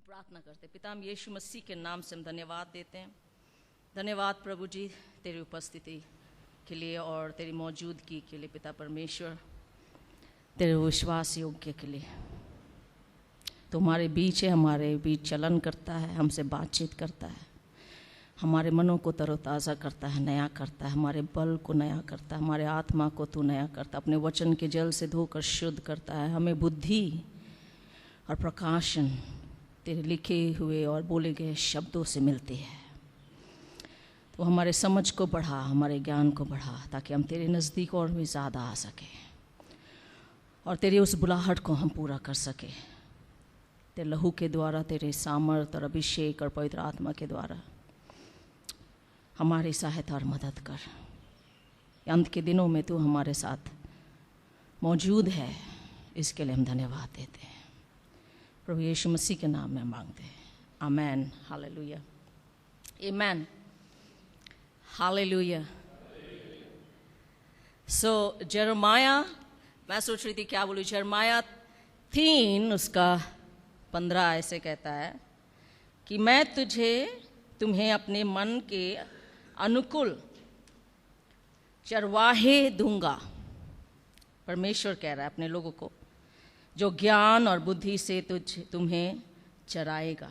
प्रार्थना करते। पिता, हम यीशु मसीह के नाम से हम धन्यवाद देते हैं। धन्यवाद प्रभु जी तेरी उपस्थिति के लिए और तेरी मौजूदगी के लिए। पिता परमेश्वर, तेरे विश्वास योग्य के लिए तुम्हारे बीच है, हमारे बीच चलन करता है, हमसे बातचीत करता है, हमारे मनों को तरोताज़ा करता है, नया करता है, हमारे बल को नया करता है, हमारे आत्मा को तू नया करता है, अपने वचन के जल से धोकर शुद्ध करता है। हमें बुद्धि और प्रकाशन तेरे लिखे हुए और बोले गए शब्दों से मिलती है। तो हमारे समझ को बढ़ा, हमारे ज्ञान को बढ़ा, ताकि हम तेरे नज़दीक और भी ज़्यादा आ सकें और तेरी उस बुलाहट को हम पूरा कर सकें। तेरे लहू के द्वारा, तेरे सामर्थ और अभिषेक और पवित्र आत्मा के द्वारा हमारी सहायता और मदद कर। अंत के दिनों में तू हमारे साथ मौजूद है, इसके लिए हम धन्यवाद देते हैं। प्रभु यीशु मसीह के नाम में मांगते हैं, आमेन। हालेलुया, आमेन, हालेलुया। सो यिर्मयाह, मैं सोच रही थी क्या बोलूँ। यिर्मयाह 3 उसका 15 ऐसे कहता है कि मैं तुम्हें अपने मन के अनुकूल चरवाहे दूंगा। परमेश्वर कह रहा है अपने लोगों को, जो ज्ञान और बुद्धि से तुम्हें चराएगा।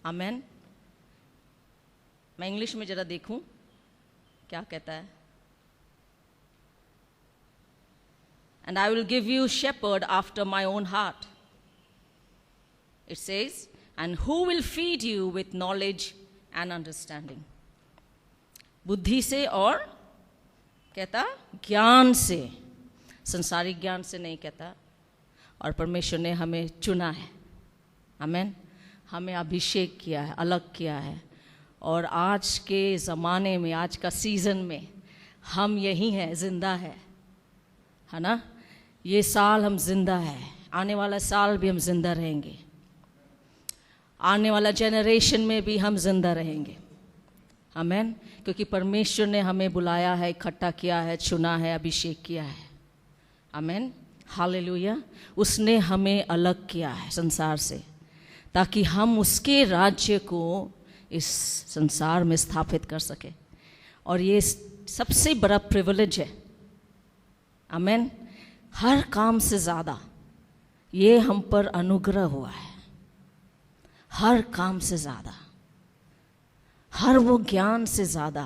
आमेन। मैं इंग्लिश में जरा देखूं क्या कहता है। And I will give you shepherd after my own heart. It says, and who will feed you with knowledge and understanding. बुद्धि से और कहता ज्ञान से, संसारिक ज्ञान से नहीं कहता। और परमेश्वर ने हमें चुना है, आमेन। हमें अभिषेक किया है, अलग किया है। और आज के ज़माने में, आज का सीज़न में हम यही हैं, जिंदा है ना। ये साल हम जिंदा है, आने वाला साल भी हम जिंदा रहेंगे, आने वाला जनरेशन में भी हम जिंदा रहेंगे, आमेन। क्योंकि परमेश्वर ने हमें बुलाया है, इकट्ठा किया है, चुना है, अभिषेक किया है, आमेन, हालेलुया। उसने हमें अलग किया है संसार से, ताकि हम उसके राज्य को इस संसार में स्थापित कर सके। और ये सबसे बड़ा प्रिविलेज है, आमेन। हर काम से ज़्यादा ये हम पर अनुग्रह हुआ है, हर काम से ज़्यादा, हर वो ज्ञान से ज़्यादा।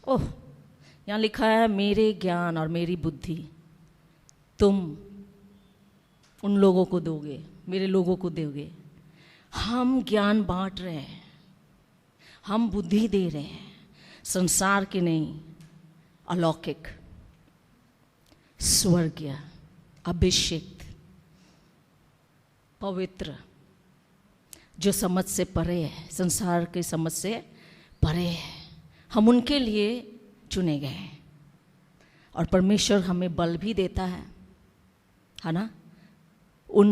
ओह, यहाँ लिखा है मेरे ज्ञान और मेरी बुद्धि तुम उन लोगों को दोगे, मेरे लोगों को दोगे। हम ज्ञान बांट रहे हैं, हम बुद्धि दे रहे हैं, संसार की नहीं, अलौकिक, स्वर्गीय, अभिषेक, पवित्र, जो समझ से परे है, संसार की समझ से परे है। हम उनके लिए चुने गए हैं। और परमेश्वर हमें बल भी देता है ना, उन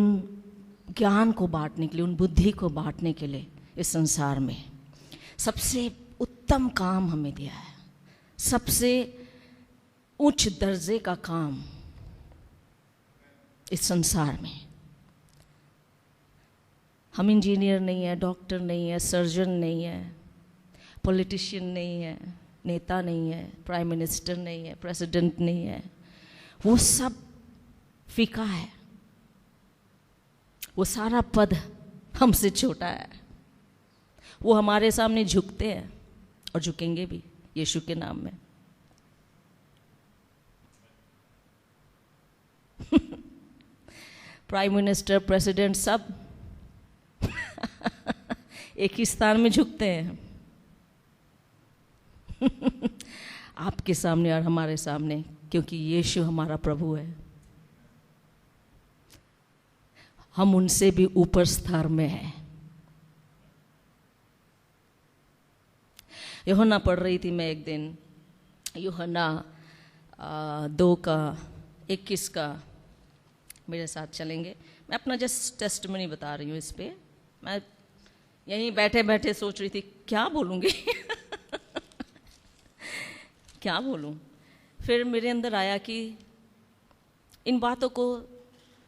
ज्ञान को बांटने के लिए, उन बुद्धि को बांटने के लिए। इस संसार में सबसे उत्तम काम हमें दिया है, सबसे उच्च दर्जे का काम इस संसार में। हम इंजीनियर नहीं है, डॉक्टर नहीं है, सर्जन नहीं है, पॉलिटिशियन नहीं है, नेता नहीं है, प्राइम मिनिस्टर नहीं है, प्रेसिडेंट नहीं है। वो सब फीका है, वो सारा पद हमसे छोटा है। वो हमारे सामने झुकते हैं और झुकेंगे भी यीशु के नाम में। प्राइम मिनिस्टर, प्रेसिडेंट सब एक ही स्थान में झुकते हैं। आपके सामने और हमारे सामने, क्योंकि यीशु हमारा प्रभु है। हम उनसे भी ऊपर स्तर में हैं। यूहन्ना पढ़ रही थी मैं एक दिन, यूहन्ना 2:21 का। मेरे साथ चलेंगे। मैं अपना जस्ट टेस्टिमनी बता रही हूँ इस पे। मैं यहीं बैठे बैठे सोच रही थी क्या बोलूँगी क्या बोलूँ। फिर मेरे अंदर आया कि इन बातों को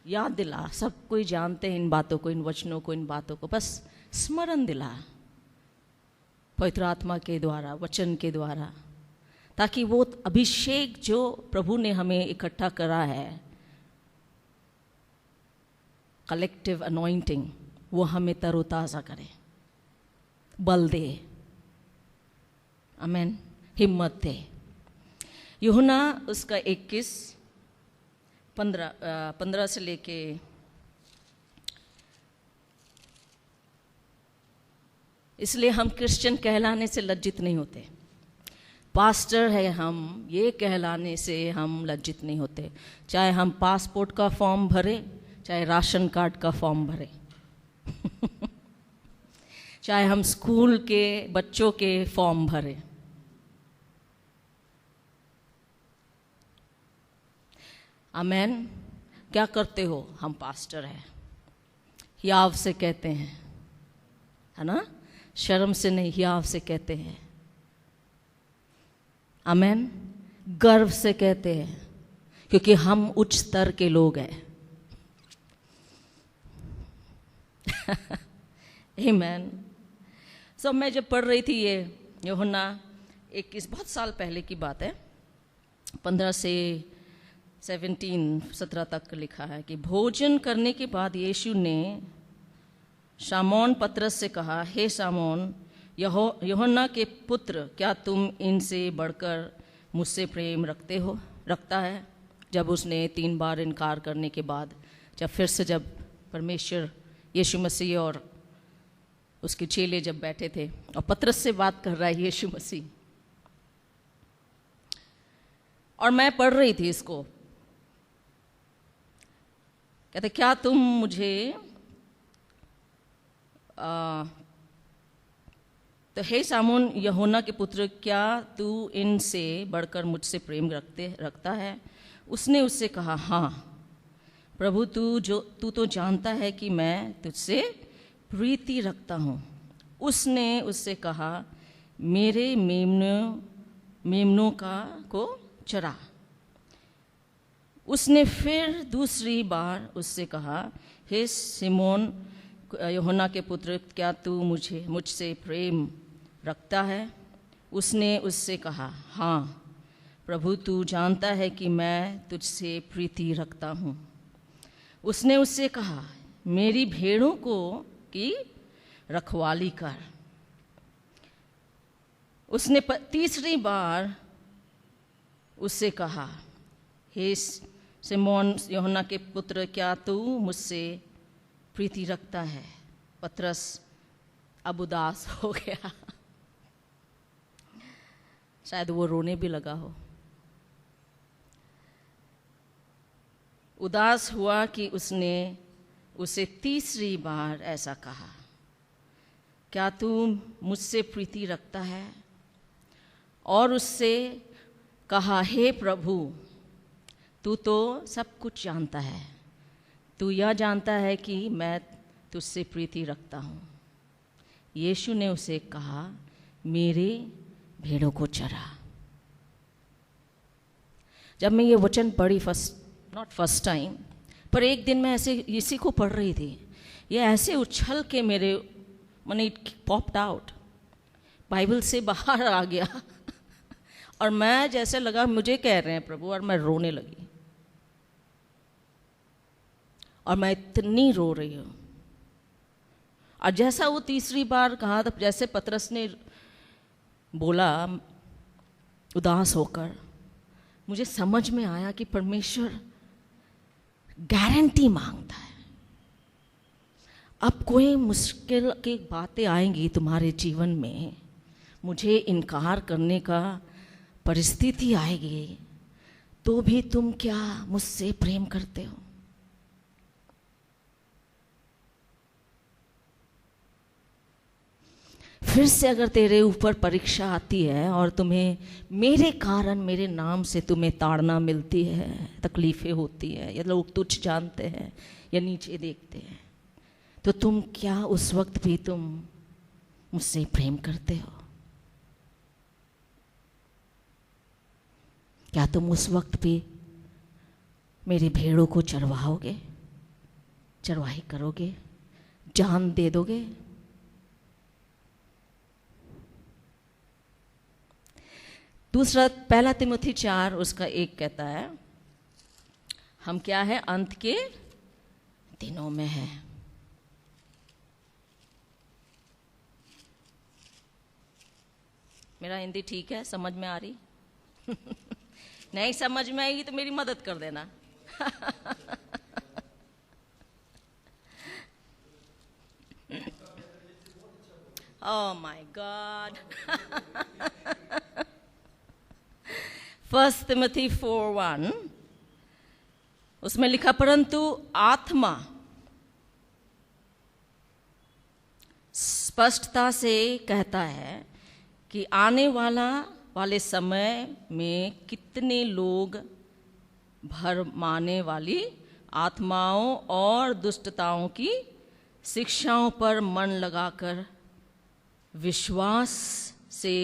याद दिला। सब कोई जानते हैं इन बातों को, इन वचनों को, इन बातों को, बस स्मरण दिला पवित्र आत्मा के द्वारा, वचन के द्वारा, ताकि वो अभिषेक जो प्रभु ने हमें इकट्ठा करा है, कलेक्टिव अनॉइंटिंग, वो हमें तरोताज़ा करे, बल दे, आमेन, हिम्मत दे। यूहन्ना उसका 15 से लेके 'इसलिए हम क्रिश्चियन कहलाने से लज्जित नहीं होते, पास्टर है हम, ये कहलाने से हम लज्जित नहीं होते, चाहे हम पासपोर्ट का फॉर्म भरे, चाहे राशन कार्ड का फॉर्म भरे चाहे हम स्कूल के बच्चों के फॉर्म भरे। आमेन। क्या करते हो? हम पास्टर हैं, याव से कहते हैं, है ना, शर्म से नहीं, याव से कहते हैं। आमेन। गर्व से कहते हैं, क्योंकि हम उच्च स्तर के लोग हैं। आमेन। सो मैं जब पढ़ रही थी ये यूहन्ना 21, बहुत साल पहले की बात है, 15 से 17 तक लिखा है कि भोजन करने के बाद यीशु ने शामौन पतरस से कहा, हे शामौन, यूहन्ना के पुत्र, क्या तुम इनसे बढ़कर मुझसे प्रेम रखता है? जब उसने 3 बार इनकार करने के बाद, जब परमेश्वर यीशु मसीह और उसके चेले जब बैठे थे, और पतरस से बात कर रहा है यीशु मसीह, और मैं पढ़ रही थी इसको, कहते क्या तुम मुझे तो हे शामौन यूहन्ना के पुत्र, क्या तू इनसे बढ़कर मुझसे प्रेम रखता है? उसने उससे कहा, हाँ प्रभु, तू तो जानता है कि मैं तुझसे प्रीति रखता हूँ। उसने उससे कहा, मेरे मेमनों को चरा। उसने फिर दूसरी बार उससे कहा, हे सिमोन यूहन्ना के पुत्र, क्या तू मुझसे प्रेम रखता है? उसने उससे कहा, हाँ प्रभु, तू जानता है कि मैं तुझसे प्रीति रखता हूँ। उसने उससे कहा, मेरी भेड़ों की रखवाली कर। उसने तीसरी बार उससे कहा, हे सिमोन यूहन्ना के पुत्र, क्या तू मुझसे प्रीति रखता है? पतरस अब उदास हो गया, शायद वो रोने भी लगा हो। उदास हुआ कि उसने उसे तीसरी बार ऐसा कहा, क्या तू मुझसे प्रीति रखता है? और उससे कहा, हे प्रभु, तू तो सब कुछ जानता है, तू यह जानता है कि मैं तुझसे प्रीति रखता हूँ। यीशु ने उसे कहा, मेरे भेड़ों को चरा। जब मैं ये वचन पढ़ी, नॉट फर्स्ट टाइम, पर एक दिन मैं ऐसे इसी को पढ़ रही थी, ये ऐसे उछल के मेरे मन, इट पॉप्ड आउट, बाइबल से बाहर आ गया और मैं जैसे लगा मुझे कह रहे हैं प्रभु, और मैं रोने लगी, और मैं इतनी रो रही हूँ। और जैसा वो तीसरी बार कहा, तब जैसे पतरस ने बोला उदास होकर, मुझे समझ में आया कि परमेश्वर गारंटी मांगता है। अब कोई मुश्किल की बातें आएंगी तुम्हारे जीवन में, मुझे इनकार करने का परिस्थिति आएगी, तो भी तुम क्या मुझसे प्रेम करते हो? फिर से अगर तेरे ऊपर परीक्षा आती है और तुम्हें मेरे कारण, मेरे नाम से तुम्हें ताड़ना मिलती है, तकलीफ़ें होती है, या लोग तुच्छ जानते हैं या नीचे देखते हैं, तो तुम क्या उस वक्त भी तुम मुझसे प्रेम करते हो? क्या तुम उस वक्त भी मेरी भेड़ों को चरवाओगे? चरवाही करोगे, जान दे दोगे? दूसरा, पहला तिमुथी 4 उसका 1 कहता है, हम क्या है? अंत के दिनों में है। मेरा हिंदी ठीक है? समझ में आ रही? नहीं समझ में आएगी तो मेरी मदद कर देना। Oh my God. 1 Timothy 4:1 उसमें लिखा, परंतु आत्मा स्पष्टता से कहता है कि आने वाले समय में कितने लोग भरमाने वाली आत्माओं और दुष्टताओं की शिक्षाओं पर मन लगाकर विश्वास से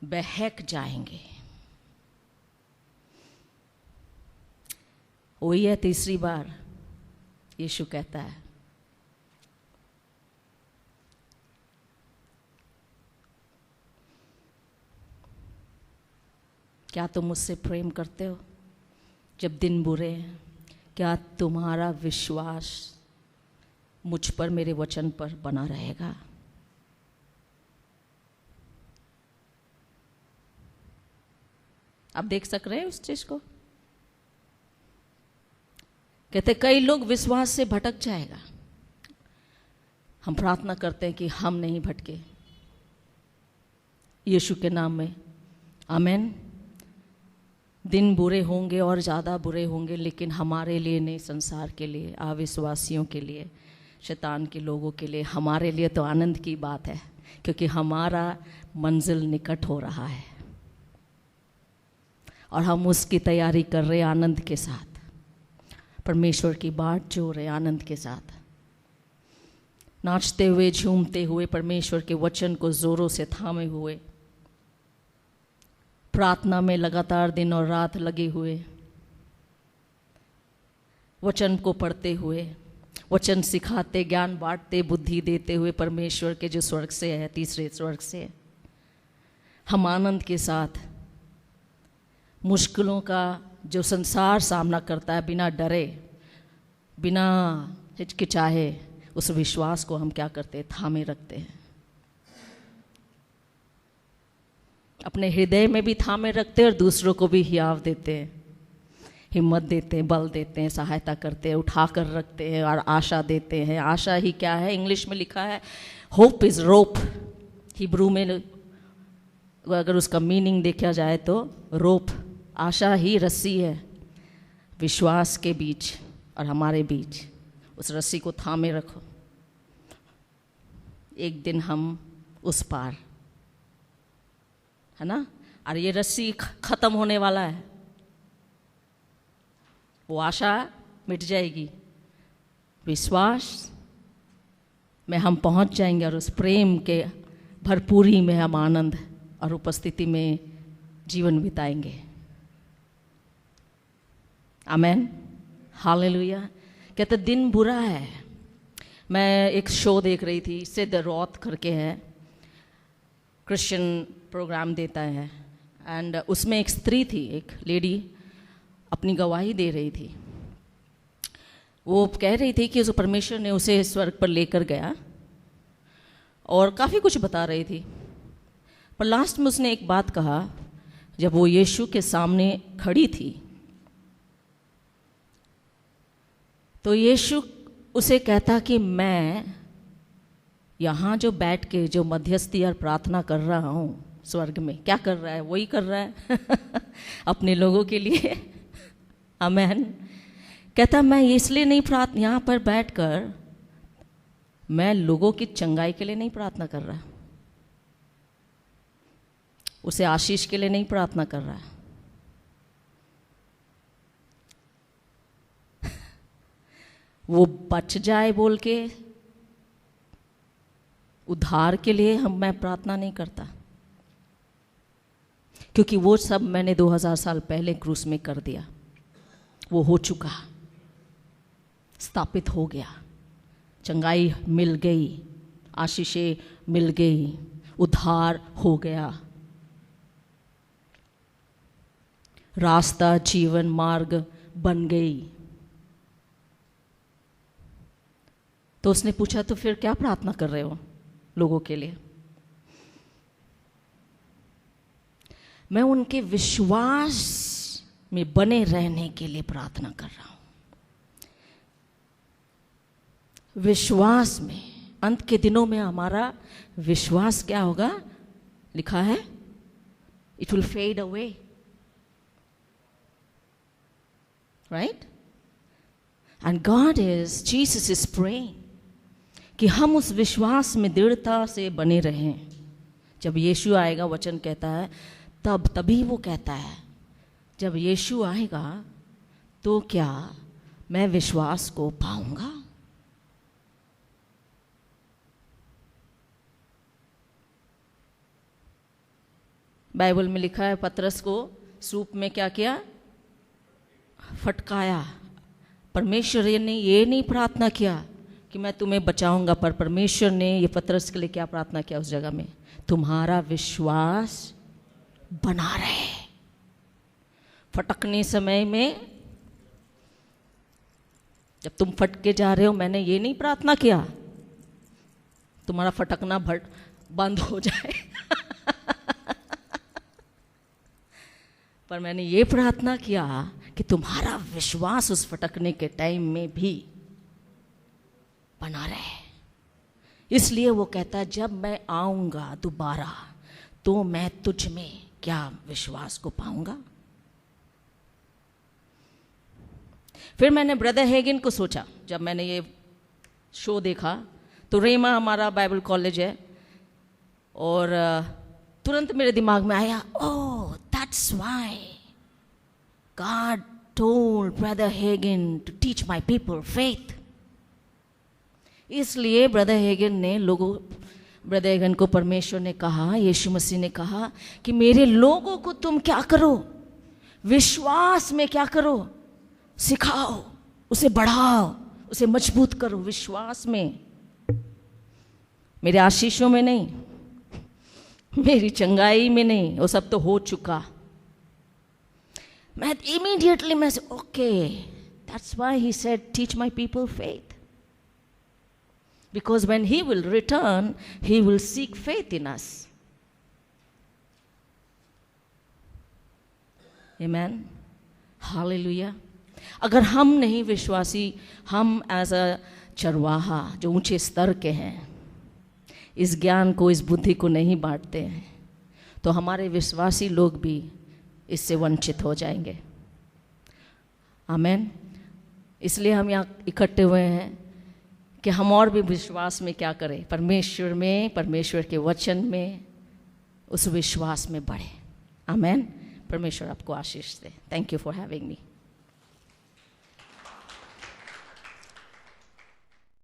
बहक जाएंगे। वही है तीसरी बार यीशु कहता है। क्या तुम मुझसे प्रेम करते हो जब दिन बुरे हैं? क्या तुम्हारा विश्वास मुझ पर, मेरे वचन पर बना रहेगा? आप देख सक रहे हैं उस चीज को? कहते कई लोग विश्वास से भटक जाएगा। हम प्रार्थना करते हैं कि हम नहीं भटके, यीशु के नाम में, आमीन। दिन बुरे होंगे और ज़्यादा बुरे होंगे, लेकिन हमारे लिए नहीं, संसार के लिए, अविश्वासियों के लिए, शैतान के लोगों के लिए, हमारे लिए तो आनंद की बात है, क्योंकि हमारा मंजिल निकट हो रहा है और हम उसकी तैयारी कर रहे हैं आनंद के साथ, परमेश्वर की बाट जो रहे आनंद के साथ, नाचते हुए, झूमते हुए, परमेश्वर के वचन को जोरों से थामे हुए, प्रार्थना में लगातार दिन और रात लगे हुए, वचन को पढ़ते हुए, वचन सिखाते, ज्ञान बांटते, बुद्धि देते हुए, परमेश्वर के जो स्वर्ग से है, तीसरे स्वर्ग से, हम आनंद के साथ मुश्किलों का जो संसार सामना करता है, बिना डरे, बिना हिचकिचाहे, उस विश्वास को हम क्या करते हैं? थामे रखते हैं। अपने हृदय में भी थामे रखते हैं और दूसरों को भी हियाव देते हैं, हिम्मत देते हैं, बल देते हैं, सहायता करते हैं, उठा कर रखते हैं और आशा देते हैं। आशा ही क्या है? इंग्लिश में लिखा है होप इज़ रोप। हिब्रू में अगर उसका मीनिंग देखा जाए तो रोप, आशा ही रस्सी है विश्वास के बीच और हमारे बीच। उस रस्सी को थामे रखो, एक दिन हम उस पार, है ना। और ये रस्सी खत्म होने वाला है, वो आशा मिट जाएगी, विश्वास में हम पहुंच जाएंगे और उस प्रेम के भरपूरी में हम आनंद और उपस्थिति में जीवन बिताएंगे। आमेन, हालेलुया। कहते दिन बुरा है। मैं एक शो देख रही थी, इससे द रॉथ करके है, क्रिश्चियन प्रोग्राम देता है, एंड उसमें एक स्त्री थी, एक लेडी अपनी गवाही दे रही थी। वो कह रही थी कि उस परमेश्वर ने उसे स्वर्ग पर लेकर गया और काफ़ी कुछ बता रही थी, पर लास्ट में उसने एक बात कहा, जब वो यीशु के सामने खड़ी थी तो यीशु उसे कहता कि मैं यहाँ जो बैठ के जो मध्यस्थी और प्रार्थना कर रहा हूँ स्वर्ग में, क्या कर रहा है? वही कर रहा है अपने लोगों के लिए। आमेन। कहता मैं इसलिए नहीं प्रार्थना, यहाँ पर बैठकर मैं लोगों की चंगाई के लिए नहीं प्रार्थना कर रहा, उसे आशीष के लिए नहीं प्रार्थना कर रहा है, वो बच जाए बोल के उद्धार के लिए मैं प्रार्थना नहीं करता, क्योंकि वो सब मैंने 2000 साल पहले क्रूस में कर दिया, वो हो चुका। स्थापित हो गया, चंगाई मिल गई, आशीषें मिल गई, उद्धार हो गया, रास्ता जीवन मार्ग बन गई। तो उसने पूछा, तो फिर क्या प्रार्थना कर रहे हो लोगों के लिए? मैं उनके विश्वास में बने रहने के लिए प्रार्थना कर रहा हूं। विश्वास में, अंत के दिनों में हमारा विश्वास क्या होगा? लिखा है, it will fade away, right? And God is, Jesus is praying कि हम उस विश्वास में दृढ़ता से बने रहें। जब यीशु आएगा, वचन कहता है, तभी वो कहता है, जब यीशु आएगा तो क्या मैं विश्वास को पाऊंगा? बाइबल में लिखा है, पतरस को सूप में क्या किया? फटकाया। परमेश्वर ने ये नहीं प्रार्थना किया कि मैं तुम्हें बचाऊंगा, पर परमेश्वर ने ये पतरस के लिए क्या प्रार्थना किया उस जगह में? तुम्हारा विश्वास बना रहे। फटकने समय में जब तुम फटके जा रहे हो, मैंने ये नहीं प्रार्थना किया तुम्हारा फटकना बंद हो जाए पर मैंने ये प्रार्थना किया कि तुम्हारा विश्वास उस फटकने के टाइम में भी बना रहे। इसलिए वो कहता है, जब मैं आऊंगा दोबारा तो मैं तुझ में क्या विश्वास को पाऊंगा? फिर मैंने ब्रदर हेगिन को सोचा, जब मैंने ये शो देखा, तो रेमा हमारा बाइबल कॉलेज है, और तुरंत मेरे दिमाग में आया, oh that's why God told brother Hagin to teach my people faith. इसलिए ब्रदर हेगिन को परमेश्वर ने कहा, यीशु मसीह ने कहा कि मेरे लोगों को तुम क्या करो? विश्वास में क्या करो? सिखाओ, उसे बढ़ाओ, उसे मजबूत करो विश्वास में। मेरे आशीषों में नहीं, मेरी चंगाई में नहीं, वो सब तो हो चुका। मैं इमीडिएटली मैं okay, that's why he said teach my people faith, because when he will return, he will seek faith in us. Amen. Hallelujah. अगर हम नहीं विश्वासी, हम एज अ चरवाहा जो ऊंचे स्तर के हैं, इस ज्ञान को, इस बुद्धि को नहीं बांटते हैं, तो हमारे विश्वासी लोग भी इससे वंचित हो जाएंगे। आमेन। इसलिए हम यहाँ इकट्ठे हुए हैं कि हम और भी विश्वास में क्या करें? परमेश्वर में, परमेश्वर के वचन में, उस विश्वास में बढ़े। आमेन। परमेश्वर आपको आशीष दे। Thank you for having me.